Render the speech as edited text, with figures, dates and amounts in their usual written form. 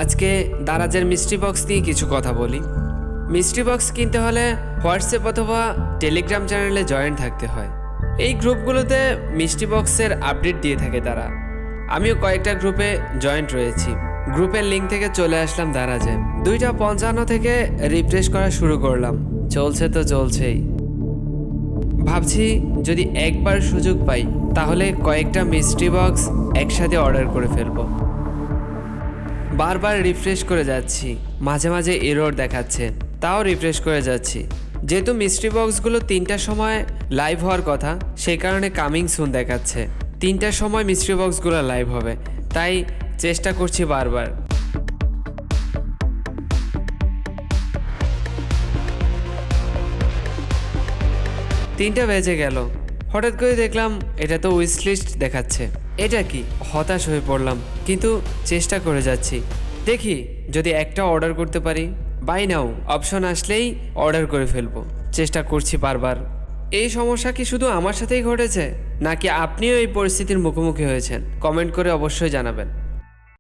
আজকে দারাজের mystery box নিয়ে কিছু কথা বলি। মিস্ট্রি বক্স কিনতে হলে হোয়াটসঅ্যাপ অথবা টেলিগ্রাম চ্যানেলে জয়েন থাকতে হয়। এই গ্রুপগুলোতে মিস্ট্রি বক্সের আপডেট দিয়ে থাকে তারা। আমিও কয়েকটা গ্রুপে জয়েন্ট রয়েছি। গ্রুপের লিঙ্ক থেকে চলে আসলাম দারাজে। 2:55 থেকে রিফ্রেশ করা শুরু করলাম। চলছে তো চলছেই। ভাবছি যদি একবার সুযোগ পাই তাহলে কয়েকটা মিস্ট্রি বক্স একসাথে অর্ডার করে ফেলবো। বারবার রিফ্রেশ করে যাচ্ছি, মাঝে মাঝে এরর দেখাচ্ছে, তাও রিফ্রেশ করে যাচ্ছি। যেহেতু মিস্ট্রি বক্সগুলো 3টার সময় লাইভ হওয়ার কথা, সেই কারণে কামিং সুন দেখাচ্ছে। 3টার সময় মিস্ট্রি বক্সগুলো লাইভ হবে, তাই চেষ্টা করছি বারবার। 3টা বেজে গেল, হঠাৎ করে দেখলাম এটা তো উইশ লিস্ট দেখাচ্ছে। এটা কি? হতাশ হয়ে পড়লাম, কিন্তু চেষ্টা করে যাচ্ছি। দেখি যদি একটা অর্ডার করতে পারি। বাই নাও অপশন আসলেই অর্ডার করে ফেলবো। চেষ্টা করছি বারবার। এই সমস্যা কি শুধু আমার সাথেই ঘটেছে, নাকি আপনিও এই পরিস্থিতির মুখোমুখি হয়েছেন? কমেন্ট করে অবশ্যই জানাবেন।